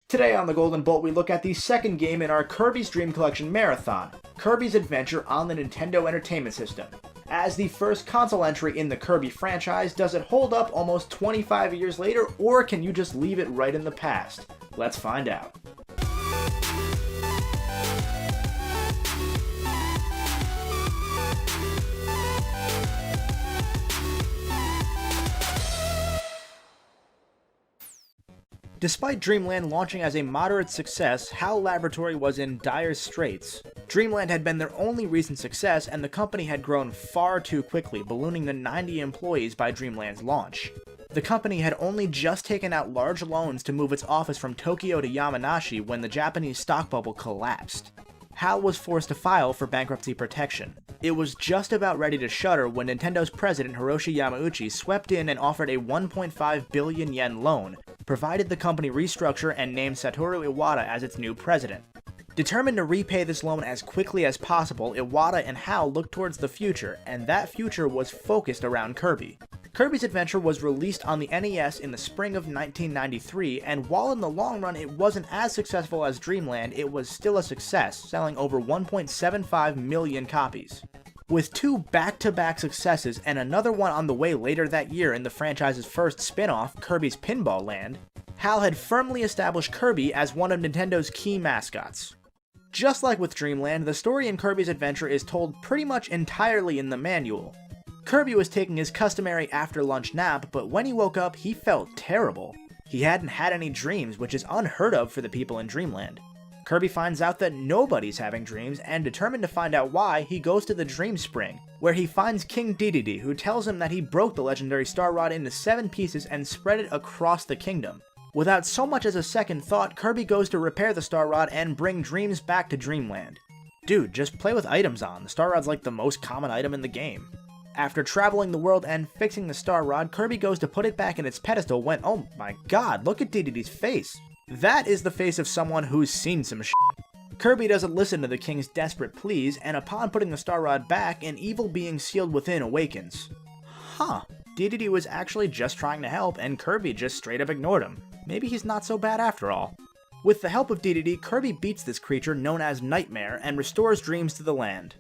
Today on the Golden Bolt we look at the second game in our Kirby's Dream Collection marathon, Kirby's Adventure on the Nintendo Entertainment System. As the first console entry in the Kirby franchise, does it hold up almost 25 years later, or can you just leave it right in the past? Let's find out. Despite Dreamland launching as a moderate success, HAL Laboratory was in dire straits. Dreamland had been their only recent success, and the company had grown far too quickly, ballooning to 90 employees by Dreamland's launch. The company had only just taken out large loans to move its office from Tokyo to Yamanashi when the Japanese stock bubble collapsed. HAL was forced to file for bankruptcy protection. It was just about ready to shutter when Nintendo's president Hiroshi Yamauchi swept in and offered a 1.5 billion yen loan, provided the company restructure, and named Satoru Iwata as its new president. Determined to repay this loan as quickly as possible, Iwata and HAL looked towards the future, and that future was focused around Kirby. Kirby's Adventure was released on the NES in the spring of 1993, and while in the long run it wasn't as successful as Dreamland, it was still a success, selling over 1.75 million copies. With two back-to-back successes and another one on the way later that year in the franchise's first spin-off, Kirby's Pinball Land, HAL had firmly established Kirby as one of Nintendo's key mascots. Just like with Dreamland, the story in Kirby's Adventure is told pretty much entirely in the manual. Kirby was taking his customary after-lunch nap, but when he woke up, he felt terrible. He hadn't had any dreams, which is unheard of for the people in Dreamland. Kirby finds out that nobody's having dreams, and determined to find out why, he goes to the Dream Spring, where he finds King Dedede, who tells him that he broke the legendary Star Rod into 7 pieces and spread it across the kingdom. Without so much as a second thought, Kirby goes to repair the Star Rod and bring dreams back to Dreamland. Dude, just play with items on. The Star Rod's like the most common item in the game. After traveling the world and fixing the Star Rod, Kirby goes to put it back in its pedestal when, oh my god, look at Dedede's face. That is the face of someone who's seen some shit. Kirby doesn't listen to the king's desperate pleas, and upon putting the Star Rod back, an evil being sealed within awakens. Huh, Dedede was actually just trying to help, and Kirby just straight up ignored him. Maybe he's not so bad after all. With the help of Dedede, Kirby beats this creature known as Nightmare and restores dreams to the land.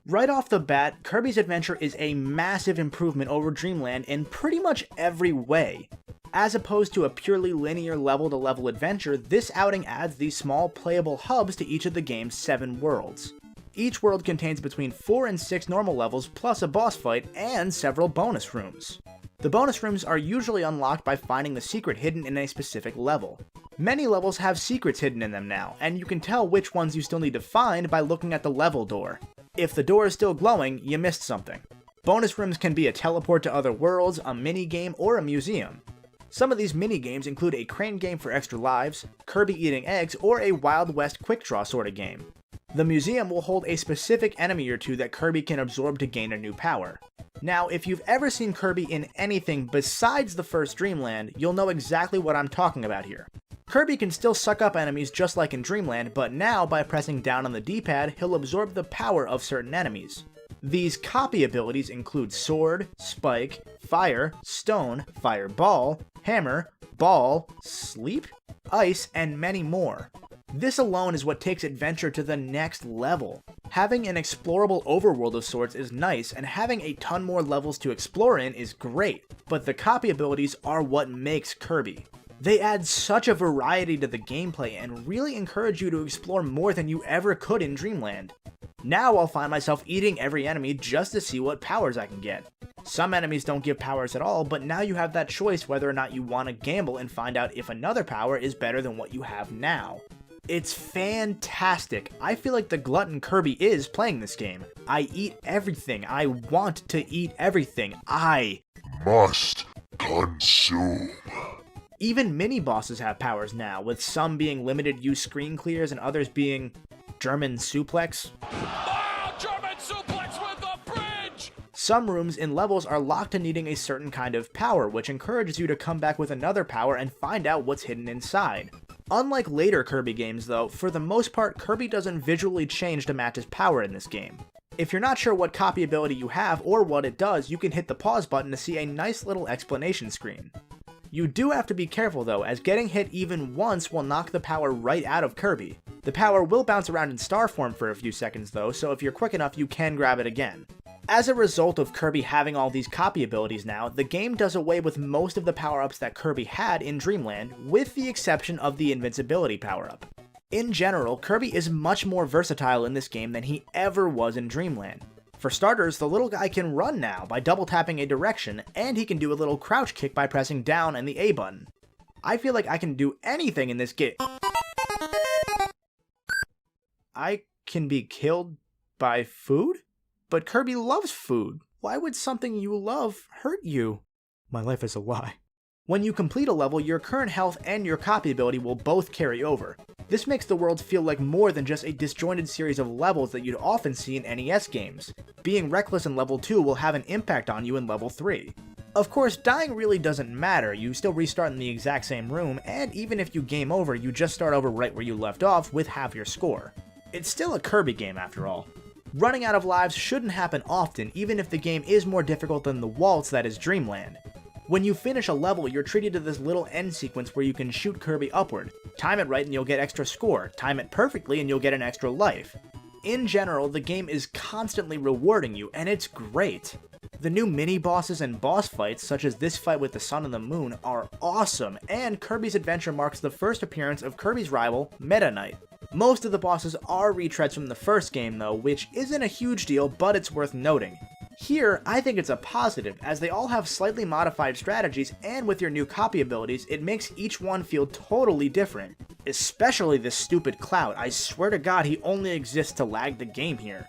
Right off the bat, Kirby's Adventure is a massive improvement over Dreamland in pretty much every way. As opposed to a purely linear level-to-level adventure, this outing adds these small playable hubs to each of the game's 7 worlds. Each world contains between 4 and 6 normal levels plus a boss fight and several bonus rooms. The bonus rooms are usually unlocked by finding the secret hidden in a specific level. Many levels have secrets hidden in them now, and you can tell which ones you still need to find by looking at the level door. If the door is still glowing, you missed something. Bonus rooms can be a teleport to other worlds, a mini-game, or a museum. Some of these mini-games include a crane game for extra lives, Kirby eating eggs, or a Wild West quick draw sort of game. The museum will hold a specific enemy or two that Kirby can absorb to gain a new power. Now, if you've ever seen Kirby in anything besides the first Dreamland, you'll know exactly what I'm talking about here. Kirby can still suck up enemies just like in Dreamland, but now by pressing down on the D-pad, he'll absorb the power of certain enemies. These copy abilities include Sword, Spike, Fire, Stone, Fireball, Hammer, Ball, Sleep, Ice, and many more. This alone is what takes Adventure to the next level. Having an explorable overworld of sorts is nice, and having a ton more levels to explore in is great, but the copy abilities are what makes Kirby. They add such a variety to the gameplay and really encourage you to explore more than you ever could in Dreamland. Now I'll find myself eating every enemy just to see what powers I can get. Some enemies don't give powers at all, but now you have that choice whether or not you want to gamble and find out if another power is better than what you have now. It's fantastic. I feel like the glutton Kirby is playing this game. I eat everything. I want to eat everything. I must consume. Even mini-bosses have powers now, with some being limited use screen clears and others being German suplex. Oh, German suplex with the bridge! Some rooms in levels are locked to needing a certain kind of power, which encourages you to come back with another power and find out what's hidden inside. Unlike later Kirby games though, for the most part Kirby doesn't visually change to match his power in this game. If you're not sure what copy ability you have or what it does, you can hit the pause button to see a nice little explanation screen. You do have to be careful though, as getting hit even once will knock the power right out of Kirby. The power will bounce around in star form for a few seconds though, so if you're quick enough you can grab it again. As a result of Kirby having all these copy abilities now, the game does away with most of the power-ups that Kirby had in Dreamland, with the exception of the invincibility power-up. In general, Kirby is much more versatile in this game than he ever was in Dreamland. For starters, the little guy can run now by double tapping a direction, and he can do a little crouch kick by pressing down and the A button. I feel like I can do anything in this game. I can be killed by food? But Kirby loves food. Why would something you love hurt you? My life is a lie. When you complete a level, your current health and your copy ability will both carry over. This makes the worlds feel like more than just a disjointed series of levels that you'd often see in NES games. Being reckless in level 2 will have an impact on you in level 3. Of course, dying really doesn't matter, you still restart in the exact same room, and even if you game over, you just start over right where you left off with half your score. It's still a Kirby game after all. Running out of lives shouldn't happen often, even if the game is more difficult than the waltz that is Dreamland. When you finish a level, you're treated to this little end sequence where you can shoot Kirby upward. Time it right and you'll get extra score, time it perfectly and you'll get an extra life. In general, the game is constantly rewarding you, and it's great. The new mini-bosses and boss fights, such as this fight with the Sun and the Moon, are awesome, and Kirby's Adventure marks the first appearance of Kirby's rival, Meta Knight. Most of the bosses are retreads from the first game though, which isn't a huge deal, but it's worth noting. Here, I think it's a positive, as they all have slightly modified strategies, and with your new copy abilities, it makes each one feel totally different. Especially this stupid Cloud, I swear to God he only exists to lag the game here.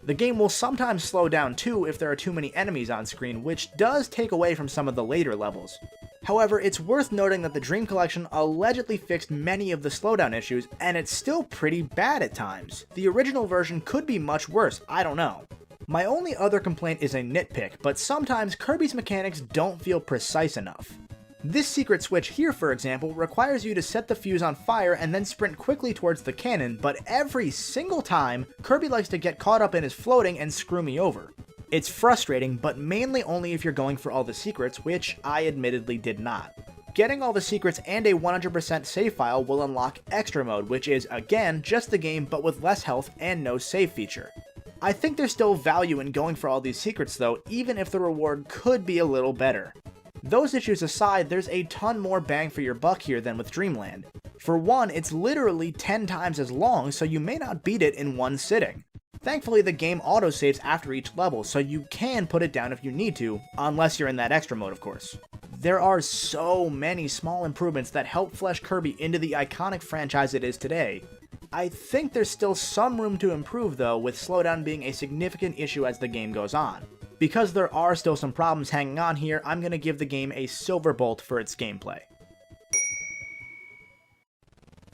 The game will sometimes slow down too if there are too many enemies on screen, which does take away from some of the later levels. However, it's worth noting that the Dream Collection allegedly fixed many of the slowdown issues, and it's still pretty bad at times. The original version could be much worse, I don't know. My only other complaint is a nitpick, but sometimes Kirby's mechanics don't feel precise enough. This secret switch here, for example, requires you to set the fuse on fire and then sprint quickly towards the cannon, but every single time, Kirby likes to get caught up in his floating and screw me over. It's frustrating, but mainly only if you're going for all the secrets, which I admittedly did not. Getting all the secrets and a 100% save file will unlock Extra Mode, which is, again, just the game but with less health and no save feature. I think there's still value in going for all these secrets though, even if the reward could be a little better. Those issues aside, there's a ton more bang for your buck here than with Dreamland. For one, it's literally 10 times as long, so you may not beat it in one sitting. Thankfully, the game autosaves after each level, so you can put it down if you need to, unless you're in that extra mode, of course. There are so many small improvements that help flesh Kirby into the iconic franchise it is today. I think there's still some room to improve though, with slowdown being a significant issue as the game goes on. Because there are still some problems hanging on here, I'm going to give the game a silver bolt for its gameplay.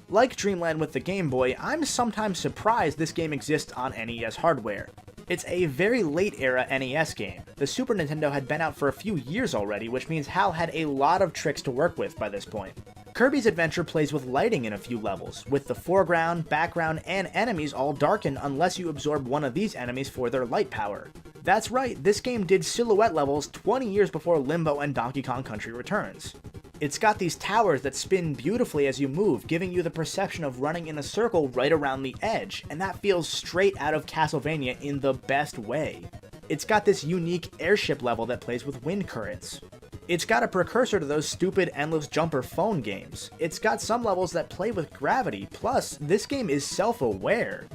Like Dreamland with the Game Boy, I'm sometimes surprised this game exists on NES hardware. It's a very late era NES game. The Super Nintendo had been out for a few years already, which means HAL had a lot of tricks to work with by this point. Kirby's Adventure plays with lighting in a few levels, with the foreground, background, and enemies all darkened unless you absorb one of these enemies for their light power. That's right, this game did silhouette levels 20 years before Limbo and Donkey Kong Country Returns. It's got these towers that spin beautifully as you move, giving you the perception of running in a circle right around the edge, and that feels straight out of Castlevania in the best way. It's got this unique airship level that plays with wind currents. It's got a precursor to those stupid endless jumper phone games. It's got some levels that play with gravity, plus this game is self-aware.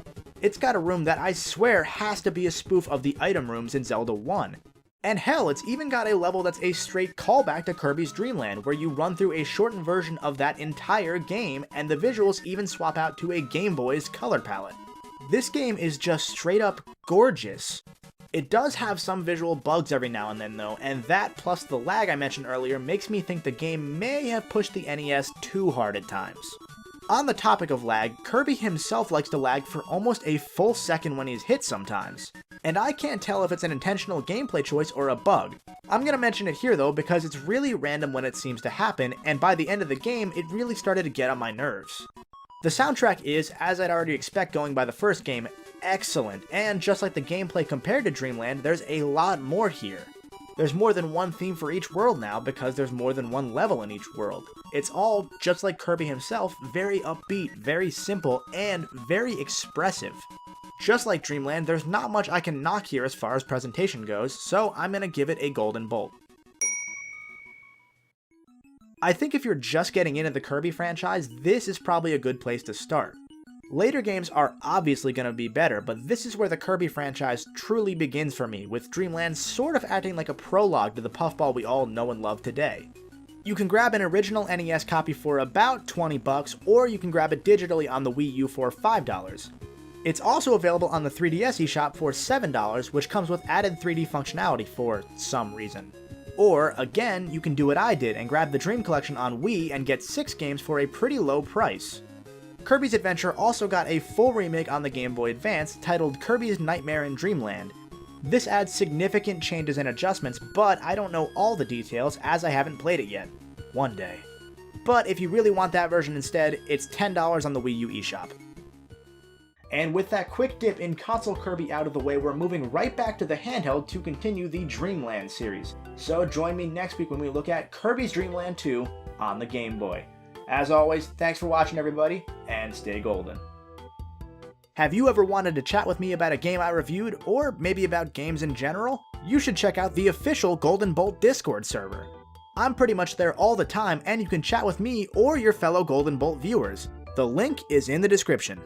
It's got a room that I swear has to be a spoof of the item rooms in Zelda 1. And hell, it's even got a level that's a straight callback to Kirby's Dreamland, where you run through a shortened version of that entire game, and the visuals even swap out to a Game Boy's color palette. This game is just straight up gorgeous. It does have some visual bugs every now and then though, and that plus the lag I mentioned earlier makes me think the game may have pushed the NES too hard at times. On the topic of lag, Kirby himself likes to lag for almost a full second when he's hit sometimes. And I can't tell if it's an intentional gameplay choice or a bug. I'm gonna mention it here though because it's really random when it seems to happen, and by the end of the game it really started to get on my nerves. The soundtrack is, as I'd already expect going by the first game, excellent, and just like the gameplay compared to Dreamland, there's a lot more here. There's more than one theme for each world now because there's more than one level in each world. It's all, just like Kirby himself, very upbeat, very simple, and very expressive. Just like Dreamland, there's not much I can knock here as far as presentation goes, so I'm gonna give it a golden bolt. I think if you're just getting into the Kirby franchise, this is probably a good place to start. Later games are obviously going to be better, but this is where the Kirby franchise truly begins for me, with Dreamland sort of acting like a prologue to the puffball we all know and love today. You can grab an original NES copy for about $20, or you can grab it digitally on the Wii U for $5. It's also available on the 3DS eShop for $7, which comes with added 3D functionality for some reason. Or, again, you can do what I did and grab the Dream Collection on Wii and get 6 games for a pretty low price. Kirby's Adventure also got a full remake on the Game Boy Advance titled Kirby's Nightmare in Dreamland. This adds significant changes and adjustments, but I don't know all the details as I haven't played it yet. One day. But if you really want that version instead, it's $10 on the Wii U eShop. And with that quick dip in console Kirby out of the way, we're moving right back to the handheld to continue the Dreamland series. So join me next week when we look at Kirby's Dream Land 2 on the Game Boy. As always, thanks for watching everybody, and stay golden. Have you ever wanted to chat with me about a game I reviewed, or maybe about games in general? You should check out the official Golden Bolt Discord server. I'm pretty much there all the time, and you can chat with me or your fellow Golden Bolt viewers. The link is in the description.